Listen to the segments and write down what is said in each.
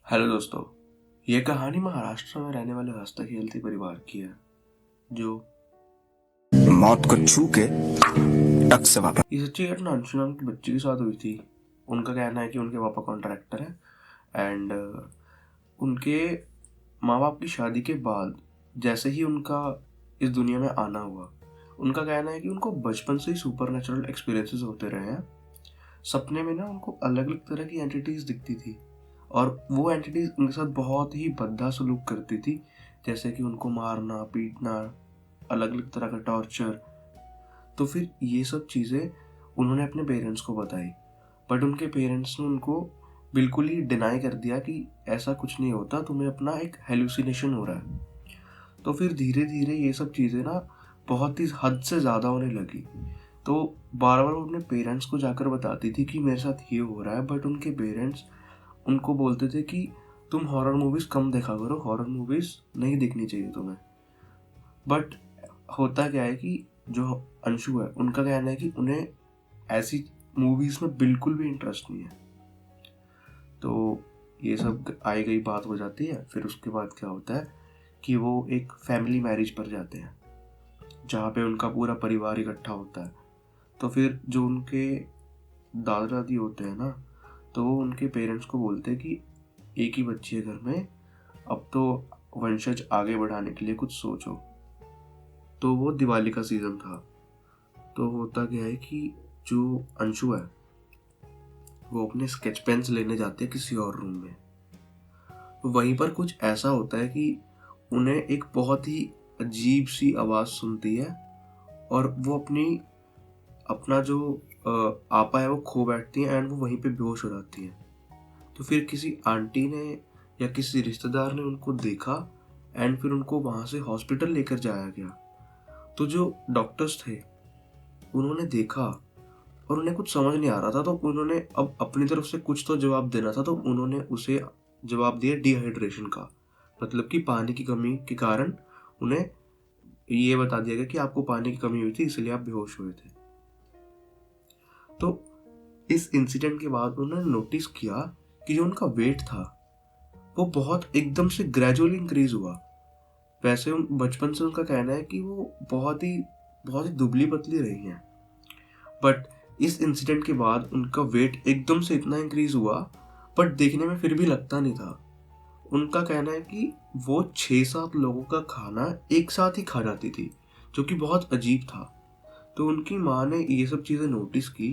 Hello दोस्तों, ये कहानी महाराष्ट्र में रहने वाले हंसते खेलते परिवार की है जो मौत को छू के टक से वापस। ये सच्ची घटना अंशु नाम की बच्ची के साथ हुई थी। उनका कहना है कि उनके पापा कॉन्ट्रैक्टर है एंड उनके माँ बाप की शादी के बाद जैसे ही उनका इस दुनिया में आना हुआ, उनका कहना है कि उनको बचपन से ही सुपर नेचुरल एक्सपीरियंसेस होते रहे हैं। सपने में ना उनको अलग अलग तरह की एंटिटीज दिखती थी और वो एंटिटीज उनके साथ बहुत ही भद्दा सलूक करती थी, जैसे कि उनको मारना पीटना, अलग अलग तरह का टॉर्चर। तो फिर ये सब चीज़ें उन्होंने अपने पेरेंट्स को बताई, बट उनके पेरेंट्स ने उनको बिल्कुल ही डिनाई कर दिया कि ऐसा कुछ नहीं होता, तुम्हें अपना एक हेलुसिनेशन हो रहा है। तो फिर धीरे धीरे ये सब चीज़ें ना बहुत ही हद से ज़्यादा होने लगी। तो बार बार वो अपने पेरेंट्स को जाकर बताती थी कि मेरे साथ ये हो रहा है, बट उनके पेरेंट्स उनको बोलते थे कि तुम हॉरर मूवीज़ कम देखा करो, हॉरर मूवीज़ नहीं देखनी चाहिए तुम्हें। बट होता क्या है कि जो अंशु है उनका कहना है कि उन्हें ऐसी मूवीज़ में बिल्कुल भी इंटरेस्ट नहीं है। तो ये सब आई गई बात हो जाती है। फिर उसके बाद क्या होता है कि वो एक फैमिली मैरिज पर जाते हैं जहाँ पे उनका पूरा परिवार इकट्ठा होता है। तो फिर जो उनके दादा दादी होते हैं ना, तो वो उनके पेरेंट्स को बोलते हैं कि एक ही बच्ची है घर में, अब तो वंशज आगे बढ़ाने के लिए कुछ सोचो। तो वो दिवाली का सीज़न था। तो होता क्या है कि जो अंशु है वो अपने स्केच पेन्स लेने जाते हैं किसी और रूम में। तो वहीं पर कुछ ऐसा होता है कि उन्हें एक बहुत ही अजीब सी आवाज़ सुनती है और वो अपना जो आपा है वो खो बैठती है एंड वो वहीं पे बेहोश हो जाती है। तो फिर किसी आंटी ने या किसी रिश्तेदार ने उनको देखा एंड फिर उनको वहाँ से हॉस्पिटल लेकर जाया गया। तो जो डॉक्टर्स थे उन्होंने देखा और उन्हें कुछ समझ नहीं आ रहा था, तो उन्होंने अब अपनी तरफ से कुछ तो जवाब देना था। तो उन्होंने उसे जवाब दिया डिहाइड्रेशन का, मतलब कि पानी की कमी के कारण उन्हें ये बता दिया गया कि आपको पानी की कमी हुई थी इसलिए आप बेहोश हुए थे। तो इस इंसिडेंट के बाद उन्होंने नोटिस किया कि जो उनका वेट था वो बहुत एकदम से ग्रेजुअली इंक्रीज हुआ। वैसे बचपन से उनका कहना है कि वो बहुत ही दुबली पतली रही हैं, बट इस इंसिडेंट के बाद उनका वेट एकदम से इतना इंक्रीज हुआ, बट देखने में फिर भी लगता नहीं था। उनका कहना है कि वो 6-7 लोगों का खाना एक साथ ही खा जाती थी, जो कि बहुत अजीब था। तो उनकी माँ ने ये सब चीज़ें नोटिस की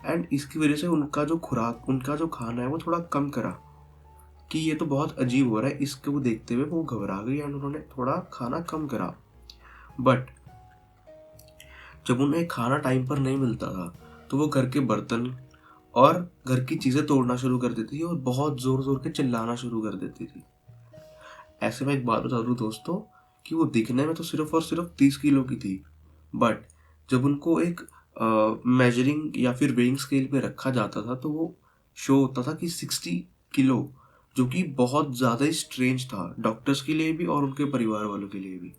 एंड इसकी वजह से उनका जो खाना है वो थोड़ा कम करा कि ये तो बहुत अजीब हो रहा है। इसको देखते हुए वो घबरा गई एंड उन्होंने थोड़ा खाना कम करा। बट जब उन्हें खाना टाइम पर नहीं मिलता था तो वो घर के बर्तन और घर की चीज़ें तोड़ना शुरू कर देती थी और बहुत ज़ोर ज़ोर के चिल्लाना शुरू कर देती थी। ऐसे में एक बात बता दूँ दोस्तों कि वो दिखने में तो सिर्फ और सिर्फ 30 किलो की थी, बट जब उनको एक मेजरिंग या फिर वेइंग स्केल पे रखा जाता था तो वो शो होता था कि 60 किलो, जो कि बहुत ज़्यादा ही स्ट्रेंज था डॉक्टर्स के लिए भी और उनके परिवार वालों के लिए भी।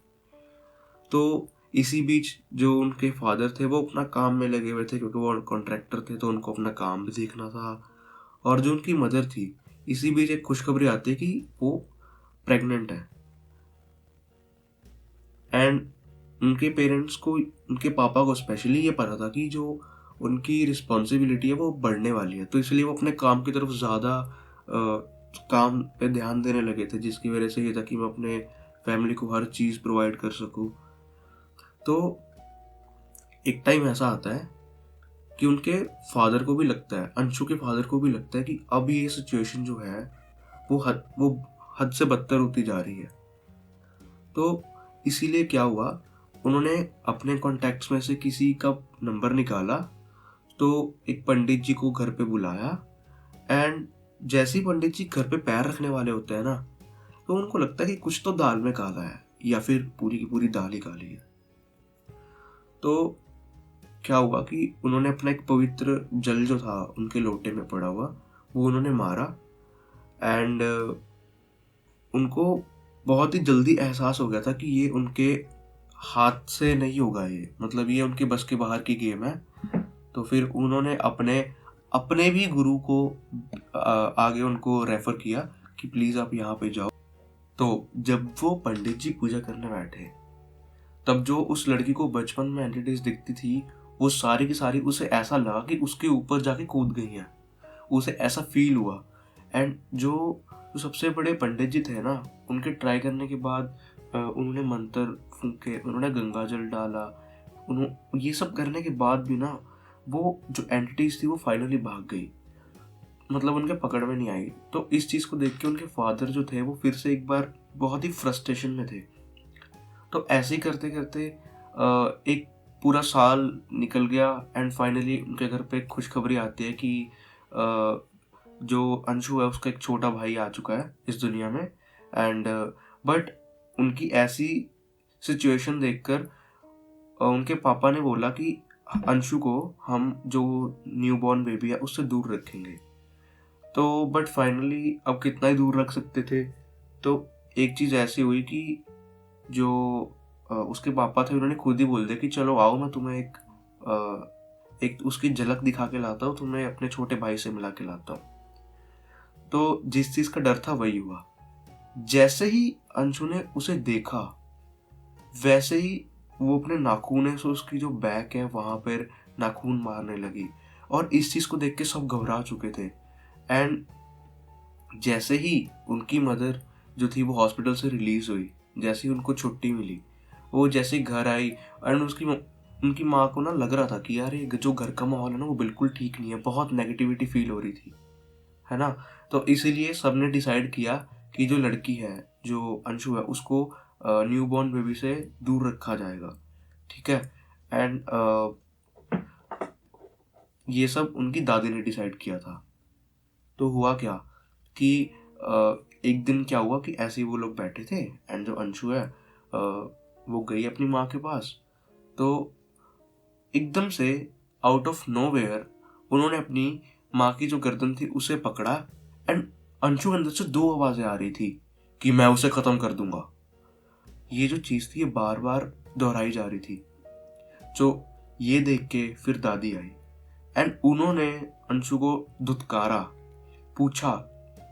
तो इसी बीच जो उनके फादर थे वो अपना काम में लगे हुए थे, क्योंकि वो कॉन्ट्रैक्टर थे तो उनको अपना काम भी देखना था। और जो उनकी मदर थी, इसी बीच एक खुशखबरी आती है कि वो प्रेग्नेंट है एंड उनके पेरेंट्स को, उनके पापा को स्पेशली ये पता था कि जो उनकी रिस्पॉन्सिबिलिटी है वो बढ़ने वाली है। तो इसलिए वो अपने काम की तरफ ज़्यादा काम पे ध्यान देने लगे थे, जिसकी वजह से ये था कि मैं अपने फैमिली को हर चीज़ प्रोवाइड कर सकूँ। तो एक टाइम ऐसा आता है कि उनके फादर को भी लगता है, अंशु के फादर को भी लगता है कि अब ये सिचुएशन जो है वो हद से बदतर होती जा रही है। तो इसीलिए क्या हुआ, उन्होंने अपने कॉन्टैक्ट्स में से किसी का नंबर निकाला, तो एक पंडित जी को घर पे बुलाया एंड जैसे ही पंडित जी घर पे पैर रखने वाले होते हैं ना, तो उनको लगता है कि कुछ तो दाल में काला है या फिर पूरी की पूरी दाल ही काली है। तो क्या हुआ कि उन्होंने अपना एक पवित्र जल जो था उनके लोटे में पड़ा हुआ वो उन्होंने मारा एंड उनको बहुत ही जल्दी एहसास हो गया था कि ये उनके हाथ से नहीं होगा, ये मतलब ये उनके बस के बाहर की गेम है। तो फिर उन्होंने अपने अपने भी गुरु को आगे उनको रेफर किया कि प्लीज़ आप यहाँ पे जाओ। तो जब वो पंडित जी पूजा करने बैठे, तब जो उस लड़की को बचपन में एंटिटीज दिखती थी, वो सारी की सारी उसे ऐसा लगा कि उसके ऊपर जाके कूद गई हैं। उसे ऐसा फील हुआ। एंड जो सबसे बड़े पंडित जी थे ना, उनके ट्राई करने के बाद उन्होंने मंत्र फूके, उन्होंने गंगा जल डाला, ये सब करने के बाद भी ना वो जो एंटिटीज थी वो फाइनली भाग गई, मतलब उनके पकड़ में नहीं आई। तो इस चीज़ को देख के उनके फादर जो थे वो फिर से एक बार बहुत ही फ्रस्ट्रेशन में थे। तो ऐसे ही करते करते एक पूरा साल निकल गया एंड फाइनली उनके घर पे खुशखबरी आती है कि जो अंशु है उसका एक छोटा भाई आ चुका है इस दुनिया में। एंड बट उनकी ऐसी सिचुएशन देखकर उनके पापा ने बोला कि अंशु को हम जो न्यूबॉर्न बेबी है उससे दूर रखेंगे। तो बट फाइनली अब कितना ही दूर रख सकते थे। तो एक चीज़ ऐसी हुई कि जो उसके पापा थे उन्होंने खुद ही बोल दिया कि चलो आओ, मैं तुम्हें एक उसकी झलक दिखा के लाता हूँ, तुम्हें अपने छोटे भाई से मिला के लाता हूँ। तो जिस चीज़ का डर था वही हुआ। जैसे ही अंशु ने उसे देखा, वैसे ही वो अपने नाखून से उसकी जो बैक है वहाँ पर नाखून मारने लगी। और इस चीज़ को देख के सब घबरा चुके थे। एंड जैसे ही उनकी मदर जो थी वो हॉस्पिटल से रिलीज़ हुई, जैसे ही उनको छुट्टी मिली, वो जैसे ही घर आई एंड उनकी माँ को ना लग रहा था कि यार ये जो घर का माहौल है ना वो बिल्कुल ठीक नहीं है, बहुत नेगेटिविटी फील हो रही थी, है ना। तो इसीलिए सब ने डिसाइड किया कि जो लड़की है, जो अंशु है, उसको न्यूबॉर्न बेबी से दूर रखा जाएगा, ठीक है। एंड ये सब उनकी दादी ने डिसाइड किया था। तो हुआ क्या कि एक दिन क्या हुआ कि ऐसे ही वो लोग बैठे थे एंड जो अंशु है वो गई अपनी माँ के पास। तो एकदम से आउट ऑफ नोवेयर उन्होंने अपनी माँ की जो गर्दन थी उसे पकड़ा एंड अंशु के अंदर से दो आवाज़ें आ रही थी कि मैं उसे ख़त्म कर दूंगा। ये जो चीज़ थी ये बार बार दोहराई जा रही थी। जो ये देख के फिर दादी आई एंड उन्होंने अंशु को धुतकारा, पूछा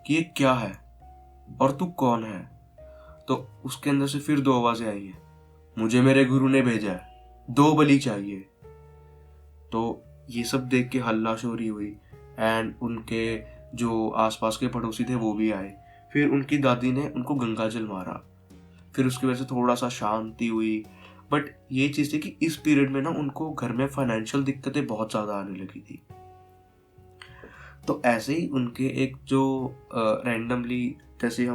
कि ये क्या है और तू कौन है। तो उसके अंदर से फिर दो आवाज़ें आई हैं, मुझे मेरे गुरु ने भेजा है, 2 बलि चाहिए। तो ये सब देख के हल्ला शोरी हुई एंड उनके जो आसपास के पड़ोसी थे वो भी आए। फिर उनकी दादी ने उनको गंगा जल मारा। फिर उसकी वजह से थोड़ा सा शांति हुई। बट ये चीज़ थी कि इस पीरियड में ना उनको घर में फाइनेंशियल दिक्कतें बहुत ज़्यादा आने लगी थी। तो ऐसे ही उनके एक जो रैंडमली जैसे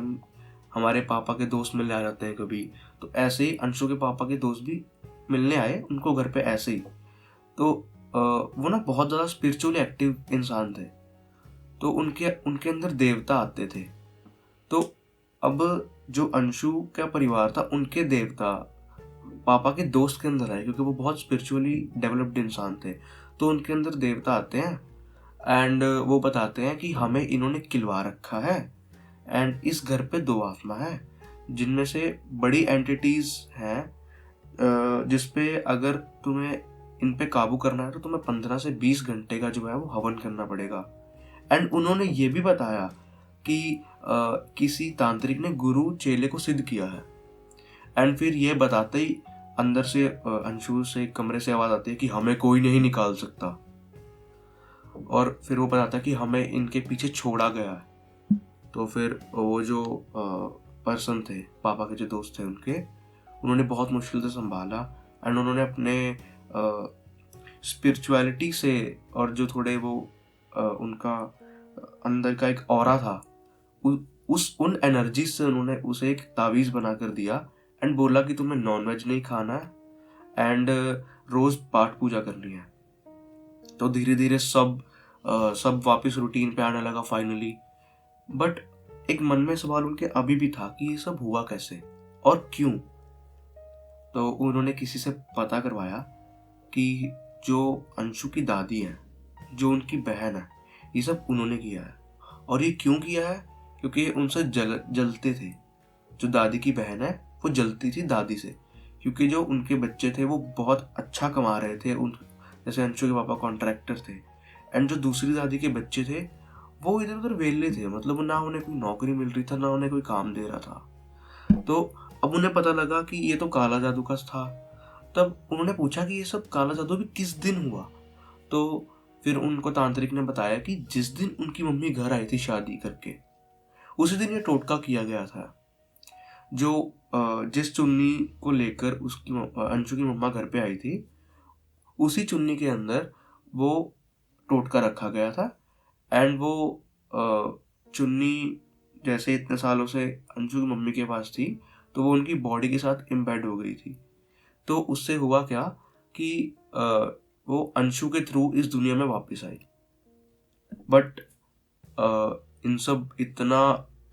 हमारे पापा के दोस्त मिलने आ जाते हैं कभी, तो ऐसे ही अंशु के पापा के दोस्त भी मिलने आए उनको घर पे ऐसे ही। तो वो ना बहुत ज़्यादा स्पिरिचुअली एक्टिव इंसान थे। तो उनके अंदर देवता आते थे। तो अब जो अंशु का परिवार था उनके देवता पापा के दोस्त के अंदर आए, क्योंकि वो बहुत स्पिरिचुअली डेवलप्ड इंसान थे। तो उनके अंदर देवता आते हैं एंड वो बताते हैं कि हमें इन्होंने किलवा रखा है एंड इस घर पे 2 आत्मा है, जिनमें से बड़ी एंटिटीज हैं जिसपे अगर तुम्हें इन पे काबू करना है तो तुम्हें 15 से 20 घंटे का जो है वो हवन करना पड़ेगा। एंड उन्होंने ये भी बताया कि किसी तांत्रिक ने गुरु चेले को सिद्ध किया है। एंड फिर ये बताते ही अंदर से अंशु से कमरे से आवाज़ आती है कि हमें कोई नहीं निकाल सकता। और फिर वो बताता है कि हमें इनके पीछे छोड़ा गया है। तो फिर वो जो पर्सन थे पापा के जो दोस्त थे उन्होंने बहुत मुश्किल से संभाला एंड उन्होंने अपने स्पिरिचुअलिटी से और जो थोड़े वो उनका अंदर का एक ऑरा था उन एनर्जी से उन्होंने उसे एक तावीज़ बना कर दिया एंड बोला कि तुम्हें नॉनवेज नहीं खाना है एंड रोज़ पाठ पूजा करनी है। तो धीरे धीरे सब वापस रूटीन पे आने लगा फाइनली। बट एक मन में सवाल उनके अभी भी था कि ये सब हुआ कैसे और क्यों। तो उन्होंने किसी से पता करवाया कि जो अंशु की दादी है, जो उनकी बहन है, ये सब उन्होंने किया है। और ये क्यों किया है? क्योंकि ये उनसे जलते थे। जो दादी की बहन है वो जलती थी दादी से, क्योंकि जो उनके बच्चे थे वो बहुत अच्छा कमा रहे थे। जैसे अंशु के पापा कॉन्ट्रैक्टर थे एंड जो दूसरी दादी के बच्चे थे वो इधर उधर वेले थे, मतलब ना उन्हें कोई नौकरी मिल रही था, ना उन्हें कोई काम दे रहा था। तो अब उन्हें पता लगा कि ये तो काला जादू का था। तब उन्होंने पूछा कि ये सब काला जादू भी किस दिन हुआ। तो फिर उनको तांत्रिक ने बताया कि जिस दिन उनकी मम्मी घर आई थी शादी करके, उसी दिन ये टोटका किया गया था। जो जिस चुन्नी को लेकर अंशु की मम्मा घर पे आई थी, उसी चुन्नी के अंदर वो टोटका रखा गया था। एंड वो चुन्नी जैसे इतने सालों से अंशु की मम्मी के पास थी, तो वो उनकी बॉडी के साथ इम्बेड हो गई थी। तो उससे हुआ क्या कि वो अंशु के थ्रू इस दुनिया में वापस आई। बट इन सब इतना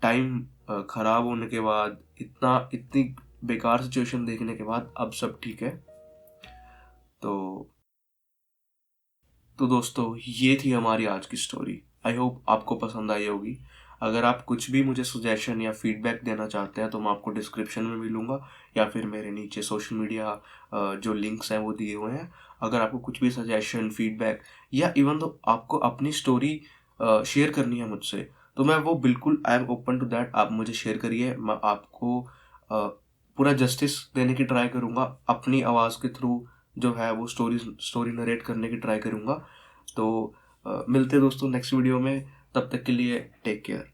टाइम खराब होने के बाद, इतनी बेकार सिचुएशन देखने के बाद अब सब ठीक है। तो दोस्तों, ये थी हमारी आज की स्टोरी। आई होप आपको पसंद आई होगी। अगर आप कुछ भी मुझे सजेशन या फीडबैक देना चाहते हैं तो मैं आपको डिस्क्रिप्शन में मिलूंगा, या फिर मेरे नीचे सोशल मीडिया जो लिंक्स हैं वो दिए हुए हैं। अगर आपको कुछ भी सजेशन, फीडबैक, या इवन तो आपको अपनी स्टोरी शेयर करनी है मुझसे, तो मैं वो बिल्कुल, I am open to that. आप मुझे शेयर करिए, मैं आपको पूरा जस्टिस देने की ट्राई करूँगा, अपनी आवाज़ के थ्रू जो है वो स्टोरी नरेट करने की ट्राई करूँगा। तो मिलते हैं दोस्तों नेक्स्ट वीडियो में। तब तक के लिए टेक केयर।